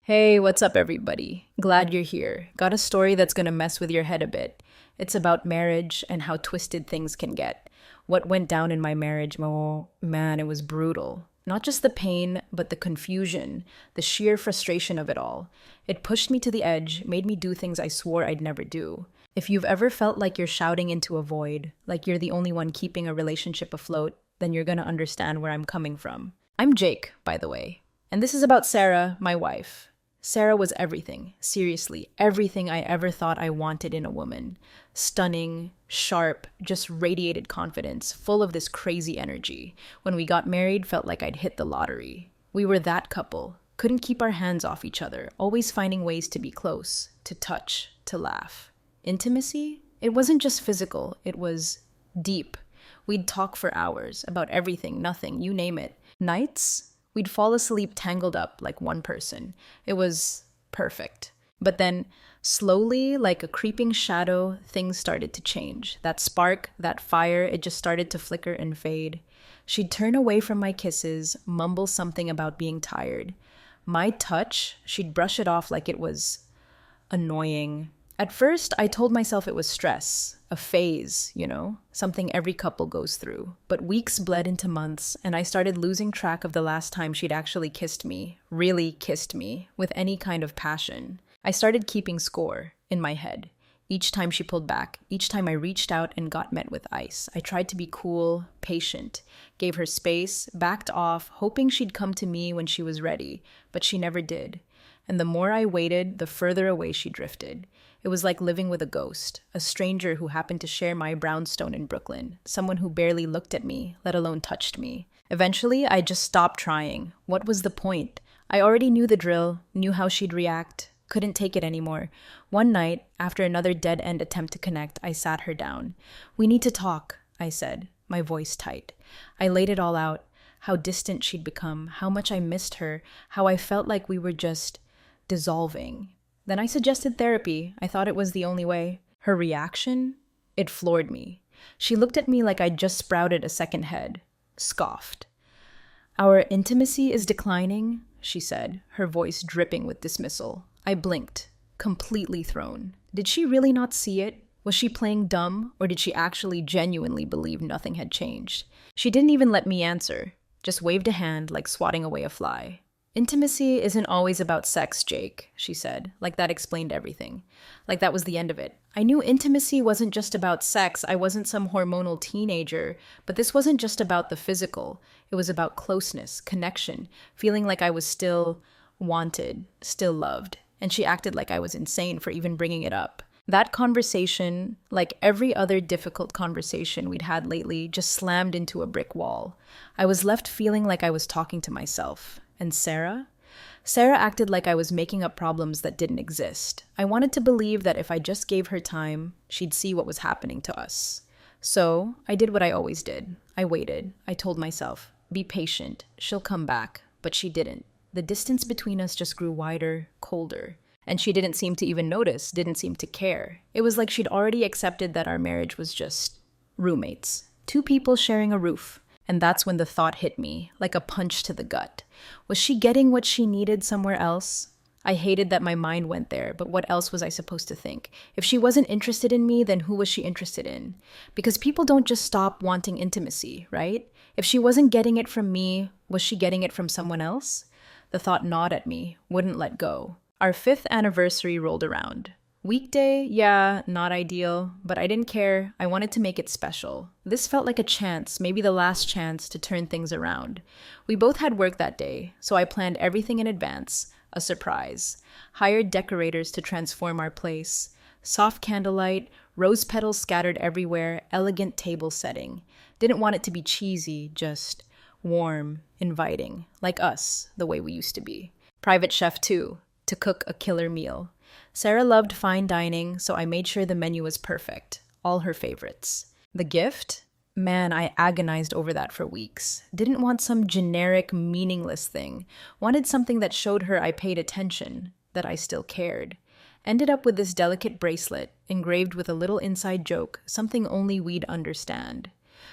Hey, what's up, everybody? Glad you're here. Got a story that's gonna mess with your head a bit. It's about marriage and how twisted things can get. What went down in my marriage, oh man, it was brutal. Not just the pain, but the confusion, the sheer frustration of it all. It pushed me to the edge, made me do things I swore I'd never do. If you've ever felt like you're shouting into a void, like you're the only one keeping a relationship afloat, then you're gonna understand where I'm coming from. I'm Jake, by the way, and this is about Sarah, my wife. Sarah was everything, seriously, everything I ever thought I wanted in a woman. Stunning, sharp, just radiated confidence, full of this crazy energy. When we got married, felt like I'd hit the lottery. We were that couple, couldn't keep our hands off each other, always finding ways to be close, to touch, to laugh. Intimacy? It wasn't just physical, it was deep. We'd talk for hours about everything, nothing, you name it. Nights? We'd fall asleep tangled up like one person. It was perfect. But then, slowly, like a creeping shadow, things started to change. That spark, that fire, it just started to flicker and fade. She'd turn away from my kisses, mumble something about being tired. My touch, she'd brush it off like it was annoying. At first, I told myself it was stress, a phase, something every couple goes through. But weeks bled into months, and I started losing track of the last time she'd actually kissed me, really kissed me, with any kind of passion. I started keeping score in my head. Each time she pulled back, each time I reached out and got met with ice, I tried to be cool, patient, gave her space, backed off, hoping she'd come to me when she was ready, but she never did. And the more I waited, the further away she drifted. It was like living with a ghost, a stranger who happened to share my brownstone in Brooklyn, someone who barely looked at me, let alone touched me. Eventually, I just stopped trying. What was the point? I already knew the drill, knew how she'd react, couldn't take it anymore. One night, after another dead-end attempt to connect, I sat her down. "We need to talk," I said, my voice tight. I laid it all out, how distant she'd become, how much I missed her, how I felt like we were just dissolving. Then I suggested therapy. I thought it was the only way. Her reaction? It floored me. She looked at me like I'd just sprouted a second head. Scoffed. "Our intimacy is declining," she said, her voice dripping with dismissal. I blinked, completely thrown. Did she really not see it? Was she playing dumb, or did she actually genuinely believe nothing had changed? She didn't even let me answer, just waved a hand like swatting away a fly. "Intimacy isn't always about sex, Jake," she said, like that explained everything. Like that was the end of it. I knew intimacy wasn't just about sex. I wasn't some hormonal teenager, but this wasn't just about the physical. It was about closeness, connection, feeling like I was still wanted, still loved. And she acted like I was insane for even bringing it up. That conversation, like every other difficult conversation we'd had lately, just slammed into a brick wall. I was left feeling like I was talking to myself. And Sarah? Sarah acted like I was making up problems that didn't exist. I wanted to believe that if I just gave her time, she'd see what was happening to us. So I did what I always did. I waited. I told myself, be patient. She'll come back. But she didn't. The distance between us just grew wider, colder. And she didn't seem to even notice, didn't seem to care. It was like she'd already accepted that our marriage was just roommates. Two people sharing a roof. And that's when the thought hit me, like a punch to the gut. Was she getting what she needed somewhere else? I hated that my mind went there, but what else was I supposed to think? If she wasn't interested in me, then who was she interested in? Because people don't just stop wanting intimacy, right? If she wasn't getting it from me, was she getting it from someone else? The thought gnawed at me, wouldn't let go. Our 5th anniversary rolled around. Weekday, yeah, not ideal, but I didn't care. I wanted to make it special. This felt like a chance, maybe the last chance to turn things around. We both had work that day, so I planned everything in advance, a surprise. Hired decorators to transform our place. Soft candlelight, rose petals scattered everywhere, elegant table setting. Didn't want it to be cheesy, just warm, inviting, like us, the way we used to be. Private chef too, to cook a killer meal. Sarah loved fine dining, so I made sure the menu was perfect. All her favorites. The gift? Man, I agonized over that for weeks. Didn't want some generic, meaningless thing. Wanted something that showed her I paid attention, that I still cared. Ended up with this delicate bracelet, engraved with a little inside joke, something only we'd understand.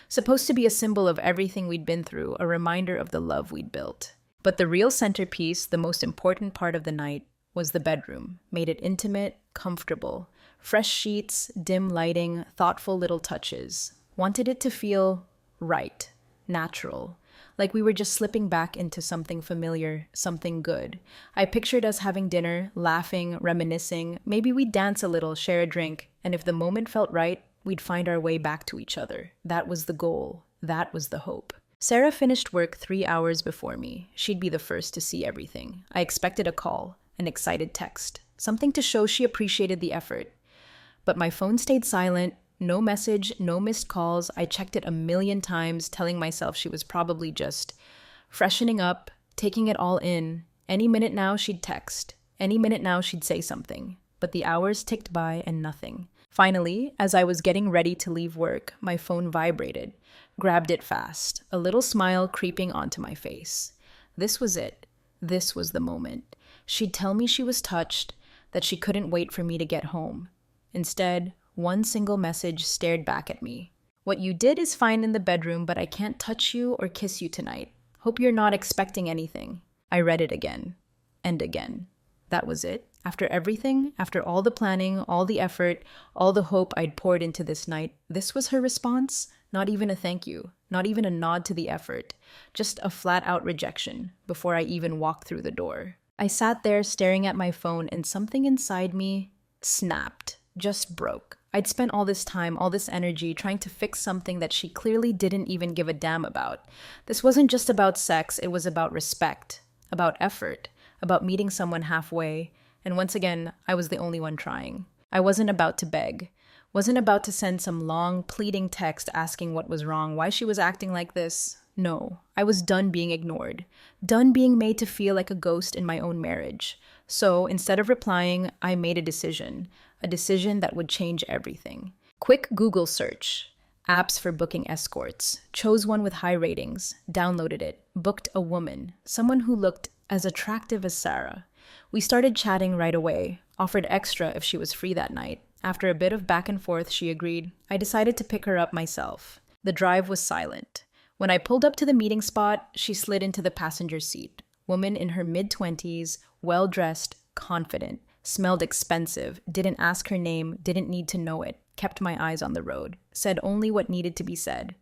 Supposed to be a symbol of everything we'd been through, a reminder of the love we'd built. But the real centerpiece, the most important part of the night, was the bedroom. Made it intimate, comfortable. Fresh sheets, dim lighting, thoughtful little touches. Wanted it to feel right, natural. Like we were just slipping back into something familiar, something good. I pictured us having dinner, laughing, reminiscing. Maybe we'd dance a little, share a drink, and if the moment felt right, we'd find our way back to each other. That was the goal. That was the hope. Sarah finished work 3 hours before me. She'd be the first to see everything. I expected a call, an excited text, something to show she appreciated the effort. But my phone stayed silent. No message, no missed calls. I checked it a million times, telling myself she was probably just freshening up, taking it all in. Any minute now, she'd text. Any minute now, she'd say something. But the hours ticked by and nothing. Finally, as I was getting ready to leave work, my phone vibrated. Grabbed it fast, a little smile creeping onto my face. This was it. This was the moment. She'd tell me she was touched, that she couldn't wait for me to get home. Instead, one single message stared back at me. What you did is fine in the bedroom, but I can't touch you or kiss you tonight. Hope you're not expecting anything. I read it again. And again. That was it. After everything, after all the planning, all the effort, all the hope I'd poured into this night, this was her response? Not even a thank you. Not even a nod to the effort. Just a flat-out rejection before I even walked through the door. I sat there staring at my phone and something inside me snapped. Just broke. I'd spent all this time, all this energy trying to fix something that she clearly didn't even give a damn about. This wasn't just about sex, it was about respect, about effort, about meeting someone halfway, and once again, I was the only one trying. I wasn't about to beg, wasn't about to send some long, pleading text asking what was wrong, why she was acting like this. No, I was done being ignored, done being made to feel like a ghost in my own marriage. So, instead of replying, I made a decision that would change everything. Quick Google search. Apps for booking escorts. Chose one with high ratings. Downloaded it. Booked a woman. Someone who looked as attractive as Sarah. We started chatting right away. Offered extra if she was free that night. After a bit of back and forth, she agreed. I decided to pick her up myself. The drive was silent. When I pulled up to the meeting spot, she slid into the passenger seat. Woman in her mid-20s, well-dressed, confident. Smelled expensive, didn't ask her name, didn't need to know it, kept my eyes on the road, said only what needed to be said.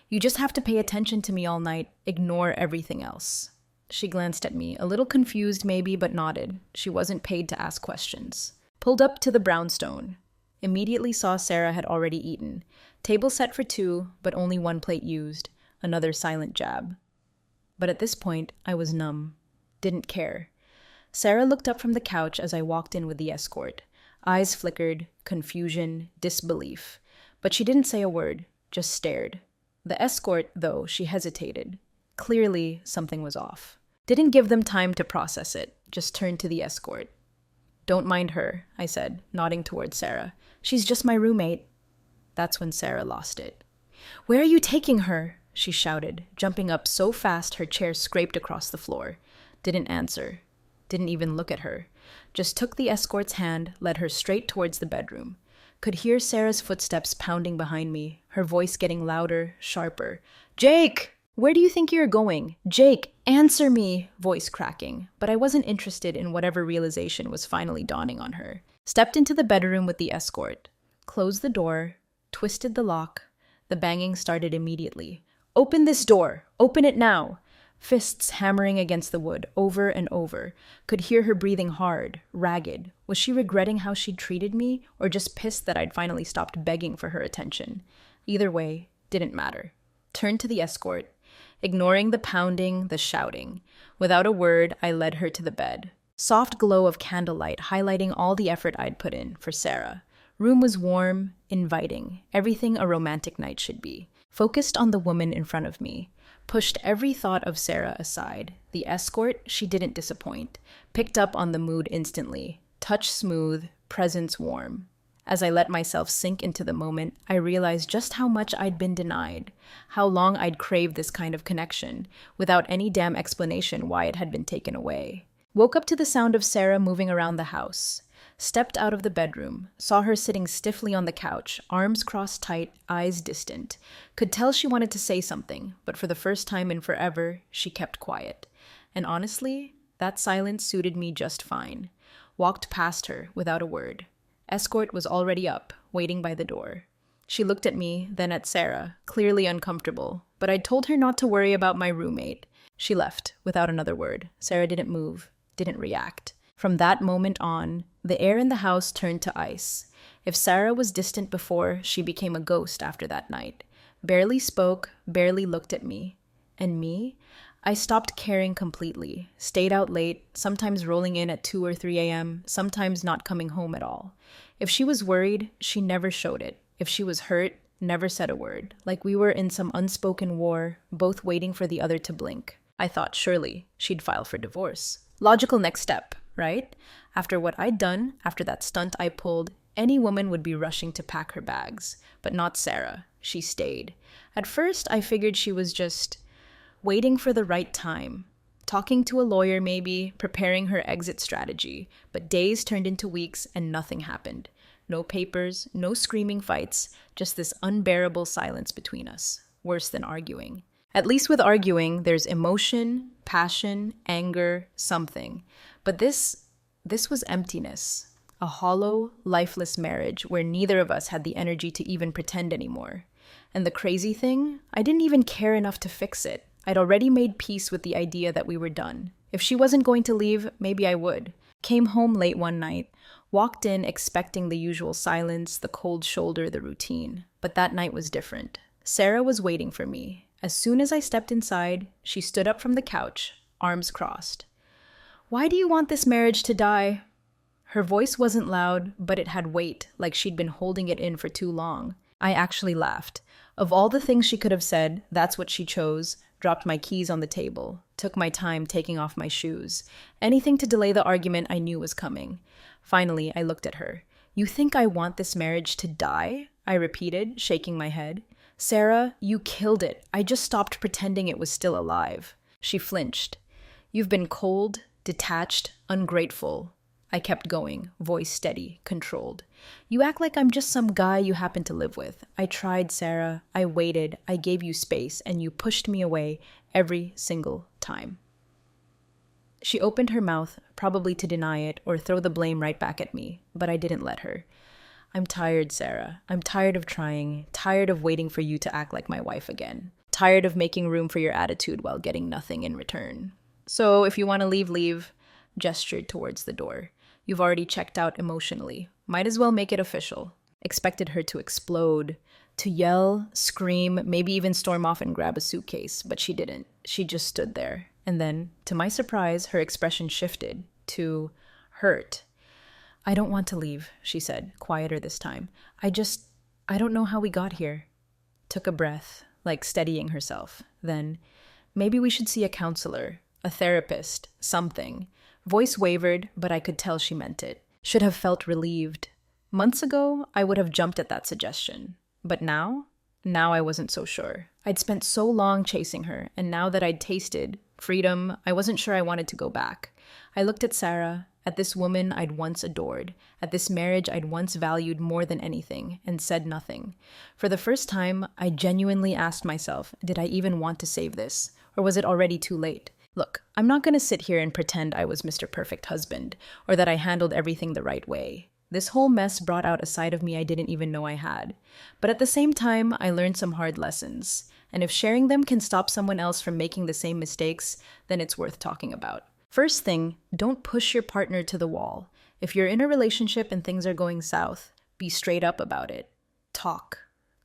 You just have to pay attention to me all night, ignore everything else. She glanced at me, a little confused maybe, but nodded. She wasn't paid to ask questions. Pulled up to the brownstone. Immediately saw Sarah had already eaten. Table set for two, but only one plate used. Another silent jab. But at this point, I was numb. Didn't care. Sarah looked up from the couch as I walked in with the escort. Eyes flickered, confusion, disbelief. But she didn't say a word, just stared. The escort, though, she hesitated. Clearly, something was off. Didn't give them time to process it, just turned to the escort. Don't mind her, I said, nodding toward Sarah. She's just my roommate. That's when Sarah lost it. Where are you taking her? She shouted, jumping up so fast her chair scraped across the floor. Didn't answer. Didn't even look at her. Just took the escort's hand, led her straight towards the bedroom. Could hear Sarah's footsteps pounding behind me, her voice getting louder, sharper. Jake! Where do you think you're going? Jake, answer me! Voice cracking. But I wasn't interested in whatever realization was finally dawning on her. Stepped into the bedroom with the escort. Closed the door. Twisted the lock. The banging started immediately. Open this door! Open it now! Fists hammering against the wood, over and over. Could hear her breathing hard, ragged. Was she regretting how she'd treated me, or just pissed that I'd finally stopped begging for her attention? Either way, didn't matter. Turned to the escort, ignoring the pounding, the shouting. Without a word, I led her to the bed. Soft glow of candlelight highlighting all the effort I'd put in for Sarah. Room was warm, inviting, everything a romantic night should be. Focused on the woman in front of me. Pushed every thought of Sarah aside. The escort, she didn't disappoint. Picked up on the mood instantly. Touch smooth, presence warm. As I let myself sink into the moment, I realized just how much I'd been denied. How long I'd craved this kind of connection, without any damn explanation why it had been taken away. Woke up to the sound of Sarah moving around the house. Stepped out of the bedroom, saw her sitting stiffly on the couch, arms crossed tight, eyes distant. Could tell she wanted to say something, but for the first time in forever, she kept quiet. And honestly, that silence suited me just fine. Walked past her without a word. Escort was already up, waiting by the door. She looked at me, then at Sarah, clearly uncomfortable, but I'd told her not to worry about my roommate. She left, without another word. Sarah didn't move, didn't react. From that moment on, the air in the house turned to ice. If Sarah was distant before, she became a ghost after that night. Barely spoke, barely looked at me. And me? I stopped caring completely, stayed out late, sometimes rolling in at 2 or 3 a.m., sometimes not coming home at all. If she was worried, she never showed it. If she was hurt, never said a word, like we were in some unspoken war, both waiting for the other to blink. I thought surely she'd file for divorce. Logical next step, right? After what I'd done, after that stunt I pulled, any woman would be rushing to pack her bags. But not Sarah. She stayed. At first, I figured she was just waiting for the right time. Talking to a lawyer maybe, preparing her exit strategy. But days turned into weeks and nothing happened. No papers, no screaming fights, just this unbearable silence between us. Worse than arguing. At least with arguing, there's emotion, passion, anger, something. But this was emptiness. A hollow, lifeless marriage where neither of us had the energy to even pretend anymore. And the crazy thing, I didn't even care enough to fix it. I'd already made peace with the idea that we were done. If she wasn't going to leave, maybe I would. Came home late one night, walked in expecting the usual silence, the cold shoulder, the routine. But that night was different. Sarah was waiting for me. As soon as I stepped inside, she stood up from the couch, arms crossed. "Why do you want this marriage to die?" Her voice wasn't loud, but it had weight, like she'd been holding it in for too long. I actually laughed. Of all the things she could have said, that's what she chose. Dropped my keys on the table. Took my time taking off my shoes. Anything to delay the argument I knew was coming. Finally, I looked at her. "You think I want this marriage to die?" I repeated, shaking my head. "Sarah, you killed it. I just stopped pretending it was still alive." She flinched. "You've been cold, detached, ungrateful." I kept going, voice steady, controlled. "You act like I'm just some guy you happen to live with. I tried, Sarah. I waited. I gave you space, and you pushed me away every single time." She opened her mouth, probably to deny it or throw the blame right back at me, but I didn't let her. "I'm tired, Sarah. I'm tired of trying, tired of waiting for you to act like my wife again. Tired of making room for your attitude while getting nothing in return. So if you want to leave, leave." Gestured towards the door. "You've already checked out emotionally. Might as well make it official." Expected her to explode, to yell, scream, maybe even storm off and grab a suitcase, but she didn't. She just stood there. And then, to my surprise, her expression shifted to hurt. "I don't want to leave," she said, quieter this time. I don't know how we got here." Took a breath, like steadying herself. Then, "Maybe we should see a counselor, a therapist, something." Voice wavered, but I could tell she meant it. Should have felt relieved. Months ago, I would have jumped at that suggestion. But now I wasn't so sure. I'd spent so long chasing her, and now that I'd tasted freedom, I wasn't sure I wanted to go back. I looked at Sarah, at this woman I'd once adored, at this marriage I'd once valued more than anything, and said nothing. For the first time, I genuinely asked myself, did I even want to save this? Or was it already too late? Look, I'm not going to sit here and pretend I was Mr. Perfect Husband, or that I handled everything the right way. This whole mess brought out a side of me I didn't even know I had. But at the same time, I learned some hard lessons. And if sharing them can stop someone else from making the same mistakes, then it's worth talking about. First thing, don't push your partner to the wall. If you're in a relationship and things are going south, be straight up about it. Talk.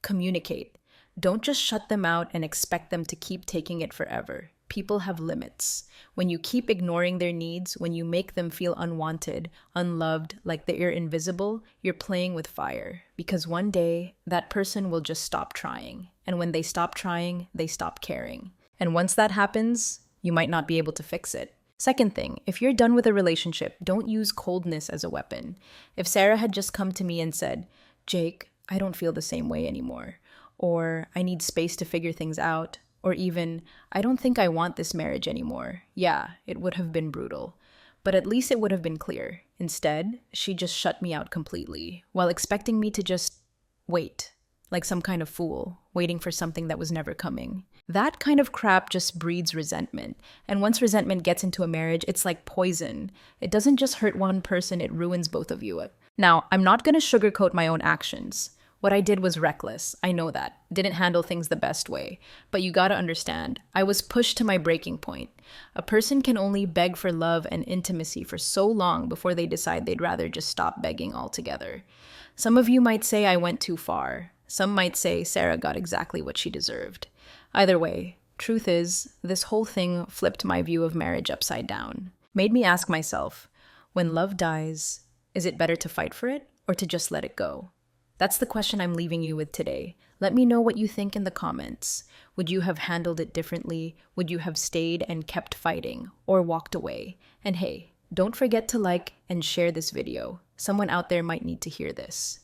Communicate. Don't just shut them out and expect them to keep taking it forever. People have limits. When you keep ignoring their needs, when you make them feel unwanted, unloved, like they're invisible, you're playing with fire. Because one day, that person will just stop trying. And when they stop trying, they stop caring. And once that happens, you might not be able to fix it. Second thing, if you're done with a relationship, don't use coldness as a weapon. If Sarah had just come to me and said, "Jake, I don't feel the same way anymore," or "I need space to figure things out," or even, "I don't think I want this marriage anymore," yeah, it would have been brutal. But at least it would have been clear. Instead, she just shut me out completely, while expecting me to just wait, like some kind of fool, waiting for something that was never coming. That kind of crap just breeds resentment. And once resentment gets into a marriage, it's like poison. It doesn't just hurt one person, it ruins both of you. Now, I'm not going to sugarcoat my own actions. What I did was reckless. I know that. Didn't handle things the best way. But you gotta understand, I was pushed to my breaking point. A person can only beg for love and intimacy for so long before they decide they'd rather just stop begging altogether. Some of you might say I went too far. Some might say Sarah got exactly what she deserved. Either way, truth is, this whole thing flipped my view of marriage upside down. Made me ask myself, when love dies, is it better to fight for it or to just let it go? That's the question I'm leaving you with today. Let me know what you think in the comments. Would you have handled it differently? Would you have stayed and kept fighting or walked away? And hey, don't forget to like and share this video. Someone out there might need to hear this.